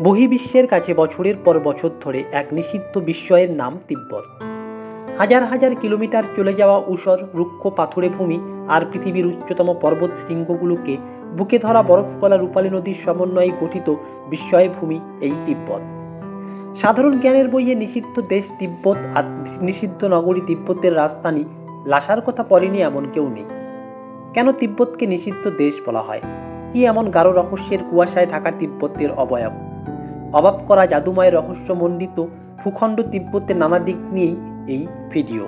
বহির্বিশ্বের কাছে বছরের পর বছর ধরে এক নিষিদ্ধ বিস্ময়ের নাম তিব্বত। হাজার হাজার কিলোমিটার চলে যাওয়া ঊষর রুক্ষ পাথুরে ভূমি আর পৃথিবীর উচ্চতম পর্বত শৃঙ্গগুলোকে বুকে ধরা বরফগলা রূপালী নদীর সমন্বয়ে গঠিত বিস্ময় ভূমি এই তিব্বত। সাধারণ জ্ঞানের বইয়ে নিষিদ্ধ দেশ তিব্বত আর নিষিদ্ধ নগরী তিব্বতের রাজধানী লাসার কথা পড়েনি এমন কেউ নেই। কেন তিব্বতকে নিষিদ্ধ দেশ বলা হয়? কি এমন গাঢ় রহস্যের কুয়াশায় ঢাকা তিব্বতের অবয়ব? অবাক করা জাদুময় রহস্যমণ্ডিত ভূখণ্ড তিব্বতের নানা দিক নিয়েই এই ভিডিও।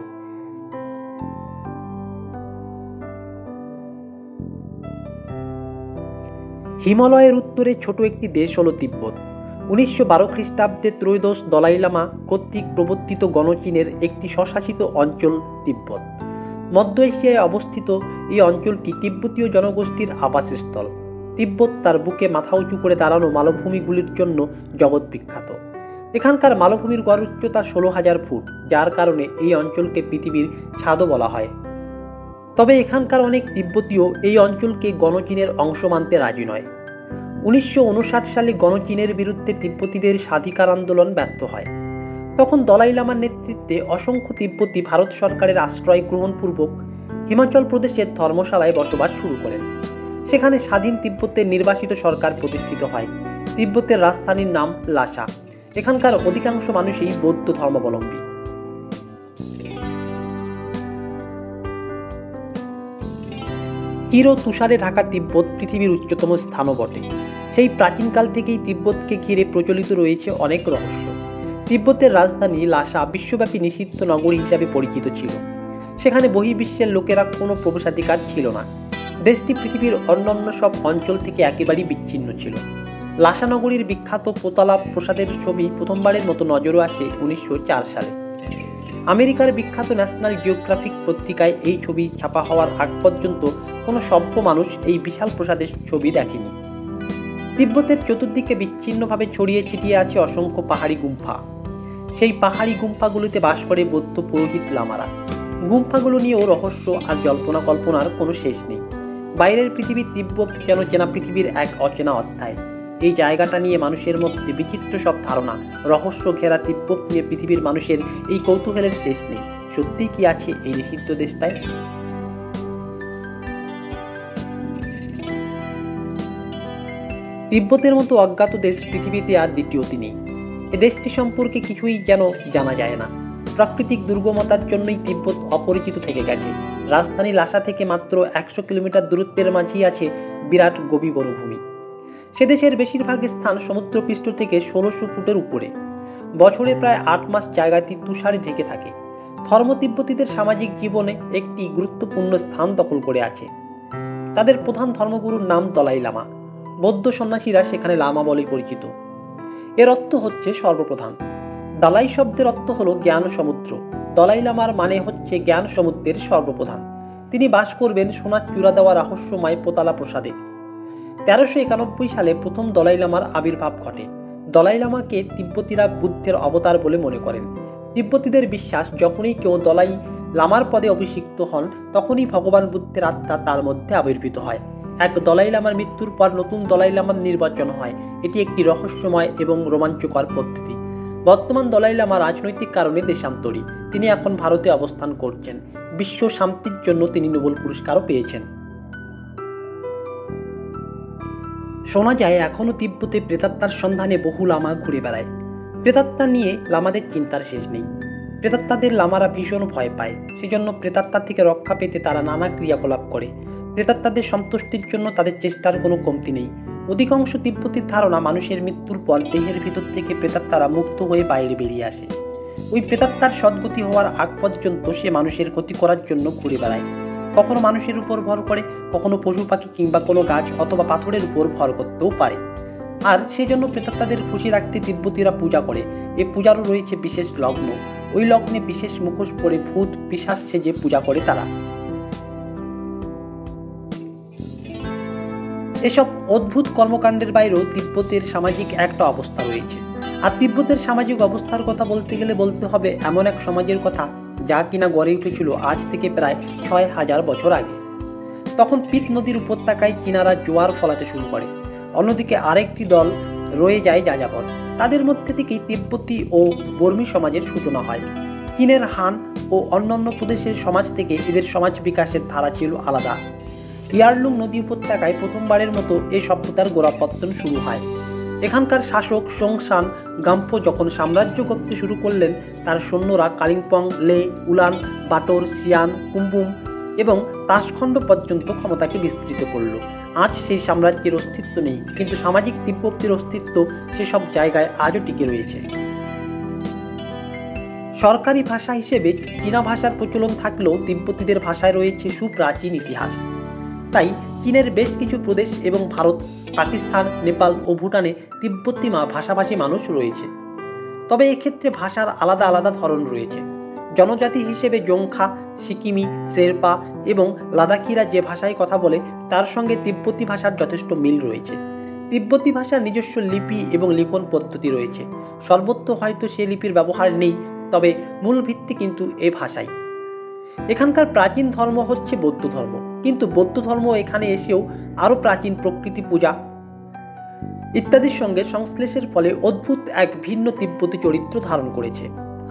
হিমালয়ের উত্তরে ছোট একটি দেশ হল তিব্বত। 1912 খ্রিস্টাব্দে ত্রয়োদশ দলাই লামা কর্তৃক প্রবর্তিত গণচীনের একটি স্বশাসিত অঞ্চল তিব্বত। মধ্য এশিয়ায় অবস্থিত এই অঞ্চলটি তিব্বতীয় জনগোষ্ঠীর আবাসস্থল। তিব্বত তার বুকে মাথা উঁচু করে দাঁড়ানো মালভূমিগুলির জন্য জগৎ বিখ্যাত। এখানকার মালভূমির গড় উচ্চতা 16,000 ফুট, যার কারণে এই অঞ্চলকে পৃথিবীর ছাদও বলা হয়। তবে এখানকার অনেক তিব্বতীয় এই অঞ্চলকে গণচীনের অংশ মানতে রাজি নয়। 1959 সালে গণচীনের বিরুদ্ধে তিব্বতীদের স্বাধিকার আন্দোলন ব্যর্থ হয়। তখন দলাই লামার নেতৃত্বে অসংখ্য তিব্বতী ভারত সরকারের আশ্রয় গ্রহণপূর্বক হিমাচল প্রদেশের ধর্মশালায় বসবাস শুরু করেন। সেখানে স্বাধীন তিব্বতের নির্বাসিত সরকার প্রতিষ্ঠিত হয়। তিব্বতের রাজধানীর নাম লাসা। এখানকার অধিকাংশ মানুষই বৌদ্ধ ধর্মাবলম্বী। চির তুষারে ঢাকা তিব্বত পৃথিবীর উচ্চতম স্থানও বটে। সেই প্রাচীনকাল থেকেই তিব্বতকে ঘিরে প্রচলিত রয়েছে অনেক রহস্য। তিব্বতের রাজধানী লাসা বিশ্বব্যাপী নিষিদ্ধ নগরী হিসাবে পরিচিত ছিল। সেখানে বহির্বিশ্বের লোকেরা কোনো প্রবেশাধিকার ছিল না। দেশটি পৃথিবীর অন্যান্য সব অঞ্চল থেকে একেবারেই বিচ্ছিন্ন ছিল। লাসা নগরীর বিখ্যাত পোতালা প্রাসাদের ছবি প্রথমবারের মতো নজরে আসে 1904 সালে। আমেরিকার বিখ্যাত ন্যাশনাল জিওগ্রাফিক পত্রিকায় এই ছবি ছাপা হওয়ার আগ পর্যন্ত কোনো সভ্য মানুষ এই বিশাল প্রাসাদের ছবি দেখেনি। তিব্বতের চতুর্দিকে বিচ্ছিন্নভাবে ছড়িয়ে ছিটিয়ে আছে অসংখ্য পাহাড়ি গুম্ফা। সেই পাহাড়ি গুম্ফাগুলিতে বাস করে বৌদ্ধ পুরোহিত লামারা। গুম্ফাগুলো নিয়েও রহস্য আর জল্পনা কল্পনার কোনো শেষ নেই। বাইরের পৃথিবী তিব্বত যেন চেনা পৃথিবীর এক অচেনা অধ্যায়। এই জায়গাটা নিয়ে মানুষের মধ্যে বিচিত্র সব ধারণা, রহস্য ঘেরা তিব্বত নিয়ে পৃথিবীর মানুষের এই কৌতূহলের শেষ নেই। সত্যি কি আছে এই নিষিদ্ধ দেশটায়? তিব্বতের মতো অজ্ঞাত দেশ পৃথিবীতে আর দ্বিতীয়টি নেই। এ দেশটি সম্পর্কে কিছুই যেন জানা যায় না। প্রাকৃতিক দুর্গমতার জন্যই তিব্বত অপরিচিত থেকে গেছে। রাজধানী লাসা থেকে মাত্র 100 কিলোমিটার দূরত্বের মাঝেই আছে বিরাট গভীর মরুভূমি। সে দেশের বেশিরভাগ স্থান সমুদ্রপৃষ্ঠ থেকে 1600 ফুটের উপরে। বছরে প্রায় 8 মাস জায়গাটি তুষারে ঢেকে থাকে। ধর্ম তিব্বতীদের সামাজিক জীবনে একটি গুরুত্বপূর্ণ স্থান দখল করে আছে। তাদের প্রধান ধর্মগুরুর নাম দলাই লামা। বৌদ্ধ সন্ন্যাসীরা সেখানে লামা বলে পরিচিত। এর অর্থ হচ্ছে সর্বপ্রধান। দালাই শব্দের অর্থ হলো জ্ঞান সমুদ্র। দলাই লামার মানে হচ্ছে জ্ঞান সমুদ্রের সর্বপ্রধান। তিনি বাস করবেন সোনার চূড়া দেওয়া রহস্যময় পোতালা প্রাসাদে। 1391 সালে প্রথম দলাই লামার আবির্ভাব ঘটে। দলাই লামাকে তিব্বতীরা বুদ্ধের অবতার বলে মনে করেন। তিব্বতীদের বিশ্বাস, যখনই কেউ দলাই লামার পদে অভিষিক্ত হন তখনই ভগবান বুদ্ধের আত্মা তার মধ্যে আবির্ভূত হয়। এক দলাই লামার মৃত্যুর পর নতুন দলাই লামার নির্বাচন হয়। এটি একটি রহস্যময় এবং রোমাঞ্চকর পদ্ধতি। বর্তমান দলাই লামা রাজনৈতিক কারণে দেশান্তরী। তিনি এখন ভারতে অবস্থান করছেন। বিশ্ব শান্তির জন্য তিনি নোবেল পুরস্কারও পেয়েছেন। শোনা যায় এখনও তিব্বতে প্রেতাত্মার সন্ধানে বহু লামা ঘুরে বেড়ায়। প্রেতাত্মা নিয়ে লামাদের চিন্তার শেষ নেই। প্রেতাত্মাদের লামারা ভীষণ ভয় পায়। সেজন্য প্রেতাত্মা থেকে রক্ষা পেতে তারা নানা ক্রিয়াকলাপ করে। প্রেতাত্মাদের সন্তুষ্টির জন্য তাদের চেষ্টার কোনো কমতি নেই। অধিকাংশ তিব্বতীর ধারণা মানুষের মৃত্যুর পর দেহের ভিতর থেকে প্রেতাত্মারা মুক্ত হয়ে বাইরে বেরিয়ে আসে। ওই প্রেতাত্মার সদ্গতি হওয়ার আগ পর্যন্ত সে মানুষের ক্ষতি করার জন্য ঘুরে বেড়ায়। কখনো মানুষের উপর ভর করে, কখনো পশু পাখি কিংবা কোনো গাছ অথবা পাথরের উপর ভর করতেও পারে। আর সেজন্য প্রেতাত্মাদের খুশি রাখতে তিব্বতীরা পূজা করে। এ পূজারও রয়েছে বিশেষ লগ্ন। ওই লগ্নে বিশেষ মুখোশ পরে ভূত পিশাচ সেজে পূজা করে তারা। এসব অদ্ভুত কর্মকাণ্ডের বাইরেও তিব্বতের সামাজিক একটা অবস্থা রয়েছে। আর তিব্বতের সামাজিক অবস্থার কথা বলতে গেলে বলতে হবে এমন এক সমাজের কথা যা কিনা গড়ে উঠেছিল আজ থেকে প্রায় 6000 বছর আগে। তখন পিত নদীর উপত্যকায় কিনারা জোয়ার ফলাতে শুরু করে। অন্যদিকে আরেকটি দল রয়ে যায় যাযাবর। তাদের মধ্যে থেকেই তিব্বতী ও বর্মী সমাজের সূচনা হয়। চীনের হান ও অন্যান্য প্রদেশের সমাজ থেকে এদের সমাজ বিকাশের ধারা ছিল আলাদা। ইয়ারলুং নদী উপত্যকায় প্রথমবারের মতো এই সভ্যতার গোড়াপত্তন শুরু হয়। এখানকার শাসক সোংসান গাম্পো যখন সাম্রাজ্য গড়তে শুরু করলেন, তার সৈন্যরা কালিম্পং, লে, উলান বাটোর, সিয়ান, কুম্বুম এবং তাশখণ্ড পর্যন্ত ক্ষমতাকে বিস্তৃত করল। আজ সেই সাম্রাজ্যের অস্তিত্ব নেই, কিন্তু সামাজিক তিব্বতের অস্তিত্ব সেসব জায়গায় আজও টিকে রয়েছে। সরকারি ভাষা হিসেবে চীনা ভাষার প্রচলন থাকলেও তিব্বতীদের ভাষায় রয়েছে সুপ্রাচীন ইতিহাস। তাই চীনের বেশ কিছু প্রদেশ এবং ভারত, পাকিস্তান, নেপাল ও ভুটানে তিব্বতী ভাষাভাষী মানুষ রয়েছে। তবে এক্ষেত্রে ভাষার আলাদা আলাদা ধরন রয়েছে। জনজাতি হিসেবে জোংখা, সিকিমি, শেরপা এবং লাদাখিরা যে ভাষায় কথা বলে তার সঙ্গে তিব্বতী ভাষার যথেষ্ট মিল রয়েছে। তিব্বতী ভাষার নিজস্ব লিপি এবং লিখন পদ্ধতি রয়েছে। সর্বত্র হয়তো সে লিপির ব্যবহার নেই, তবে মূল ভিত্তি কিন্তু এ ভাষাই। এখানকার প্রাচীন ধর্ম হচ্ছে বৌদ্ধ ধর্ম, কিন্তু বৌদ্ধ ধর্ম এখানে এসেও আরও প্রাচীন প্রকৃতি পূজা ইত্যাদির সঙ্গে সংশ্লেষের ফলে অদ্ভুত এক ভিন্ন তিব্বতী চরিত্র ধারণ করেছে।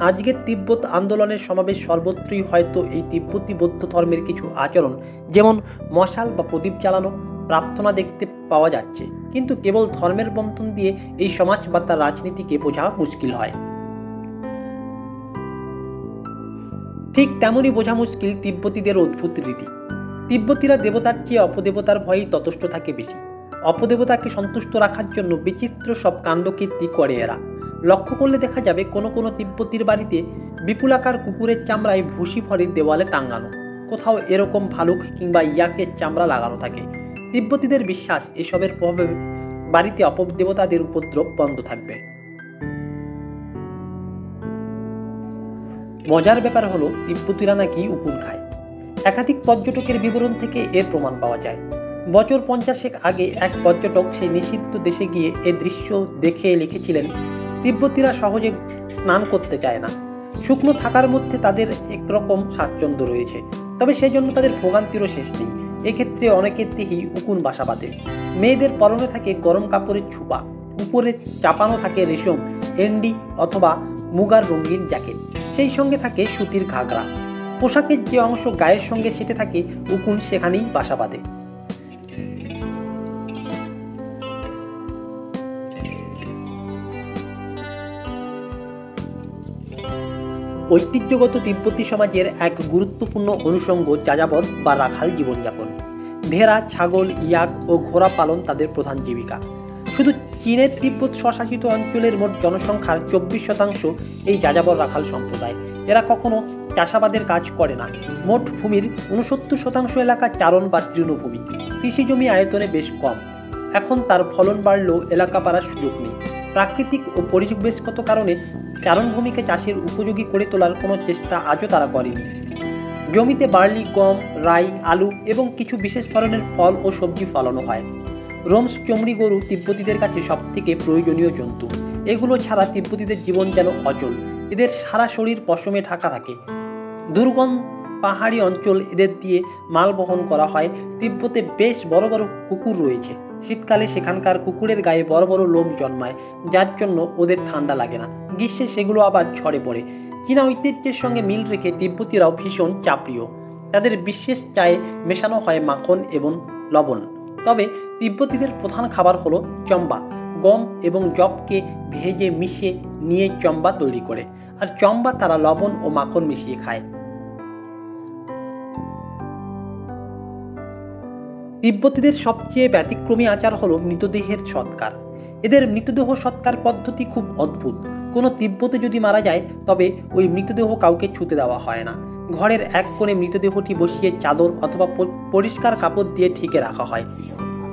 আজকের তিব্বত আন্দোলনের সমাবেশ সর্বত্রই হয়তো এই তিব্বতী বৌদ্ধ ধর্মের কিছু আচরণ, যেমন মশাল বা প্রদীপ জ্বালানো, প্রার্থনা দেখতে পাওয়া যাচ্ছে, কিন্তু কেবল ধর্মের বন্ধন দিয়ে এই সমাজ বা তার রাজনীতিকে বোঝা মুশকিল হয়। ঠিক তেমনই বোঝা মুশকিল তিব্বতীদের অদ্ভুত রীতি। তিব্বতীরা দেবতার চেয়ে অপদেবতার ভয়েই ততষ্ট থাকে বেশি। অপদেবতাকে সন্তুষ্ট রাখার জন্য বিচিত্র সব কাণ্ডকীর্তি করে এরা। লক্ষ্য করলে দেখা যাবে কোনো কোনো তিব্বতীর বাড়িতে বিপুলাকার কুকুরের চামড়ায় ভুসি ভরে দেওয়ালে টাঙ্গানো, কোথাও এরকম ভালুক কিংবা ইয়াকের চামড়া লাগানো থাকে। তিব্বতীদের বিশ্বাস এসবের প্রভাবে বাড়িতে অপদেবতাদের উপদ্রব বন্ধ থাকবে। মজার ব্যাপার হলো তিব্বতীরা নাকি উকুন খায়। একাধিক পর্যটকের বিবরণ থেকে এর প্রমাণ পাওয়া যায়। বছর 50 আগে এক পর্যটক সেই নিষিদ্ধ দেশে গিয়ে এ দৃশ্য দেখে লিখেছিলেন, তিব্বতীরা সহজে স্নান করতে চায় না। শুকনো থাকার মধ্যে তাদের একরকম স্বাচ্ছন্দ্য রয়েছে, তবে সেজন্য তাদের ভোগান্তিরও শেষ নেই। এক্ষেত্রে অনেকের দেহেই উকুন বাসা বাঁধে। মেয়েদের পরনে থাকে গরম কাপড়ের ছুপা, উপরে চাপানো থাকে রেশম, এন্ডি অথবা মুগার রঙিন জ্যাকেট, সেই সঙ্গে থাকে সুতির ঘাগরা। পোশাকের যে অংশ গায়ের সঙ্গে সেটে থাকে, উকুন সেখানেই বাসা বাঁধে। ঐতিহ্যগত তিব্বতী সমাজের এক গুরুত্বপূর্ণ অনুষঙ্গ যাযাবর বা রাখাল জীবনযাপন। ভেড়া, ছাগল, ইয়াক ও ঘোড়া পালন তাদের প্রধান জীবিকা। শুধু চীনের তিব্বত স্বশাসিত অঞ্চলের মোট জনসংখ্যার 24% এই যাযাবর রাখাল সম্প্রদায়। এরা কখনো চাষাবাদের কাজ করে না। মোট ভূমির 69% এলাকা চারণ বা তৃণভূমি। কৃষি জমি আয়তনে বেশ কম। এখন তার ফলন বাড়লেও এলাকা পাড়ার সুযোগ নেই। প্রাকৃতিক ও পরিবেশগত কারণে চারণভূমিকে চাষের উপযোগী করে তোলার কোনো চেষ্টা আজও তারা করেনি। জমিতে বার্লি, গম, রাই, আলু এবং কিছু বিশেষ ধরনের ফল ও সবজি ফলানো হয়। রোমস চমড়ি গরু তিব্বতীদের কাছে সবথেকে প্রয়োজনীয় জন্তু। এগুলো ছাড়া তিব্বতীদের জীবন যেন অচল। এদের সারা শরীর পশমে ঢাকা থাকে। দুর্গম পাহাড়ি অঞ্চল এদের দিয়ে মাল বহন করা হয়। তিব্বতে বেশ বড় বড় কুকুর রয়েছে। শীতকালে সেখানকার কুকুরের গায়ে বড় বড় লোম জন্মায়, যার জন্য ওদের ঠান্ডা লাগে না। গ্রীষ্মে সেগুলো আবার ঝরে পড়ে। চীনা ঐতিহ্যের সঙ্গে মিল রেখে তিব্বতীরাও ভীষণ চাপ্রিয়। তাদের বিশেষ চায়ে মেশানো হয় মাখন এবং লবণ। তবে তিব্বতীদের প্রধান খাবার হলো চম্বা। গম এবং যবকে ভেজে মিশিয়ে নিয়ে চম্বা তৈরি করে, আর চম্বা তারা লবণ ও মাখন মিশিয়ে খায়। তিব্বতীদের সবচেয়ে ব্যতিক্রমী আচার হলো মৃতদেহের সৎকার। এদের মৃতদেহ সৎকার পদ্ধতি খুব অদ্ভুত। কোনো তিব্বতে যদি মারা যায়, তবে ওই মৃতদেহ কাউকে ছুঁতে দেওয়া হয় না। ঘরের এক কোণে মৃতদেহটি বসিয়ে চাদর অথবা পরিষ্কার কাপড় দিয়ে ঢেকে রাখা হয়।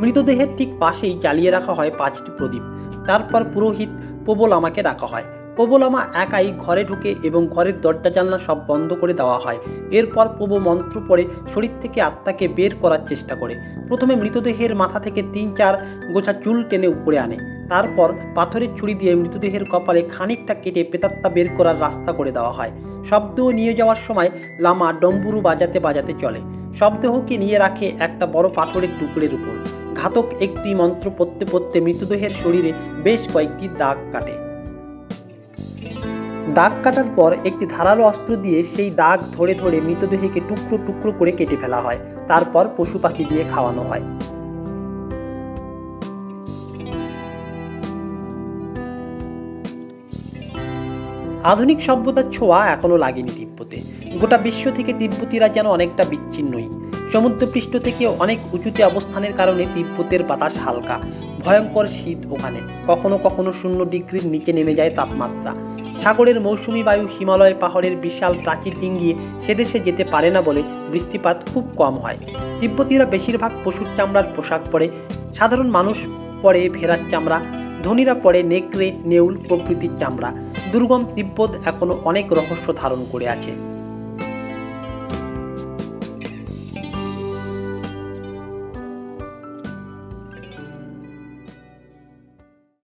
মৃতদেহের ঠিক পাশেই জ্বালিয়ে রাখা হয় 5টি প্রদীপ। তারপর পুরোহিত পোবোলামাকে ডাকা হয়। পোবোলামা একাই ঘরে ঢুকে এবং ঘরের দরজা জানলা সব বন্ধ করে দেওয়া হয়। এরপর পোবো মন্ত্র পড়ে শরীর থেকে আত্মাকে বের করার চেষ্টা করে। প্রথমে মৃতদেহের মাথা থেকে 3-4 গোছা চুল টেনে উপরে আনে। তারপর পাথরের ছুরি দিয়ে মৃতদেহের কপালে খানিকটা কেটে প্রেতাত্মা বের করার রাস্তা করে দেওয়া হয়। শব্দ নিয়ে যাওয়ার সময় লামা ডম্বুরু বাজাতে বাজাতে চলে। শবদেহকে নিয়ে রাখে একটা বড় পাথরের টুকরের উপর। ঘাতক একটি মন্ত্র পড়তে পড়তে মৃতদেহের শরীরে বেশ কয়েকটি দাগ কাটে। দাগ কাটার পর একটি ধারালো অস্ত্র দিয়ে সেই দাগ ধরে ধরে মৃতদেহকে টুকরো টুকরো করে কেটে ফেলা হয়। তারপর পশু পাখি দিয়ে খাওয়ানো হয়। আধুনিক সভ্যতার ছোঁয়া এখনো লাগেনি তিব্বতে। গোটা বিশ্ব থেকে তিব্বতীরা যেন অনেকটা বিচ্ছিন্নই। সমুদ্রপৃষ্ঠ থেকে অনেক উঁচুতে অবস্থানের কারণে তিব্বতের বাতাস হালকা। ভয়ঙ্কর শীত ওখানে, কখনো কখনো 0 ডিগ্রির নিচে নেমে যায় তাপমাত্রা। সাগরের মৌসুমি বায়ু হিমালয় পাহাড়ের বিশাল প্রাচীর ডিঙ্গিয়ে সেদেশে যেতে পারে না বলে বৃষ্টিপাত খুব কম হয়। তিব্বতীরা বেশিরভাগ পশুর চামড়ার পোশাক পরে, সাধারণ মানুষ পরে ভেড়ার চামড়া, ধনীরা পরে নেকড়ে, নেউল প্রভৃতির চামড়া। দুর্গম তিব্বত এখনো অনেক রহস্য ধারণ করে আছে।